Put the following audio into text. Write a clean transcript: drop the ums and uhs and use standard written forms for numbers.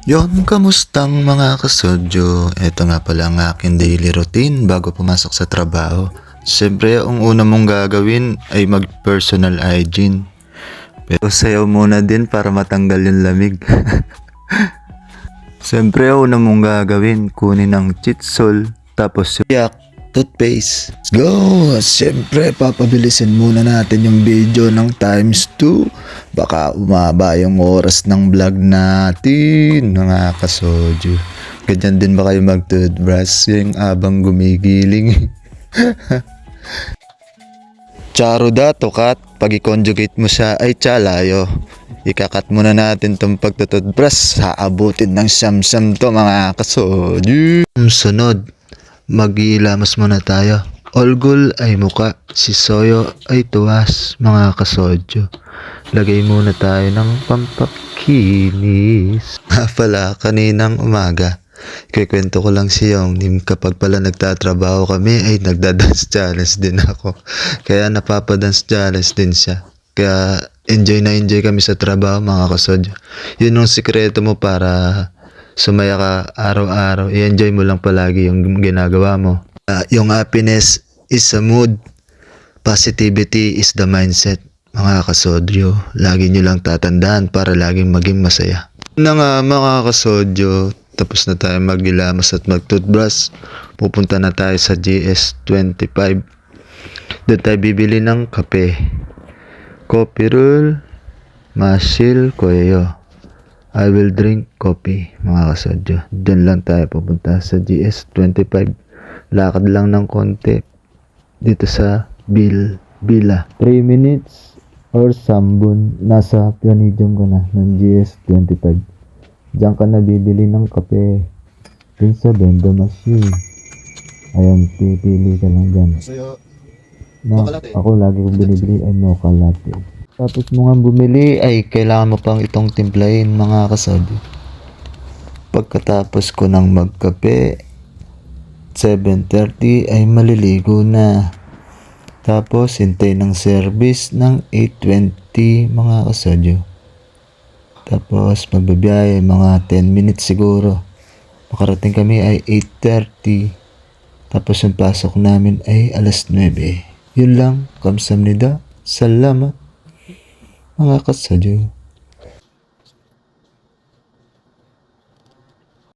Yon, kamustang mga kasodyo? Ito nga pala ang aking daily routine bago pumasok sa trabaho. Siyempre, ang una mong gagawin ay mag-personal hygiene. Pero sayaw muna din para matanggal yung lamig. Siyempre, ang una mong gagawin, kunin ang chitsol, tapos yung yak, toothpaste. Let's go! Siyempre, papabilisin muna natin yung video ng times 2. Baka umaba yung oras ng vlog natin, mga kasodyo. Ganyan din ba kayo mag-toothbrush yung abang gumigiling? Charuda, tokat. Pag i-conjugate mo siya ay chalayo. Ikakat muna natin tong pagtututbrush. Haabutin ng siyam-siyam to, mga kasodyo. Sunod, mag-iilamos muna tayo. Olgol ay muka, si Soyo ay tuwas, mga kasodyo. Lagay muna tayo ng pampakinis. Pala, kaninang umaga, kikwento ko lang si Yongnim, kapag pala nagtatrabaho kami ay nagda-dance challenge din ako. Kaya napapadance challenge din siya. Kaya enjoy na enjoy kami sa trabaho, mga kasodyo. Yun yung sikreto mo para sumaya ka araw-araw. I-enjoy mo lang palagi yung ginagawa mo. Yung happiness is a mood. Positivity is the mindset. Mga kasodyo, lagi nyo lang tatandaan para laging maging masaya. Na nga mga kasodyo, tapos na tayo mag-ilamos at mag-toothbrush. Pupunta na tayo sa GS25. Doon tayo bibili ng kape. Coffee roll, masil, koyo. I will drink coffee, mga kasodyo. Doon lang tayo pupunta sa GS25. Lakad lang ng konti dito sa Bila. 3 minutes or sambun. Nasa Pianidium ko na ng GS25. Diyan ka na bibili ng kape. Dun sa Bendo Machine. Ayan, pipili ka lang dyan. Na, ako lagi kong binibili ay mocha latte. Tapos mo nga bumili ay kailangan mo pang itong timplahin, mga kasodyo. Pagkatapos ko ng magkape, 7:30 ay maliligo na. Tapos hintay ng service ng 8:20, mga kasodyo. Tapos magbabiyahe mga 10 minutes siguro. Makarating kami ay 8:30. Tapos yung pasok namin ay alas 9. Yun lang. Kamsahamnida. Salamat, mga kasodyo.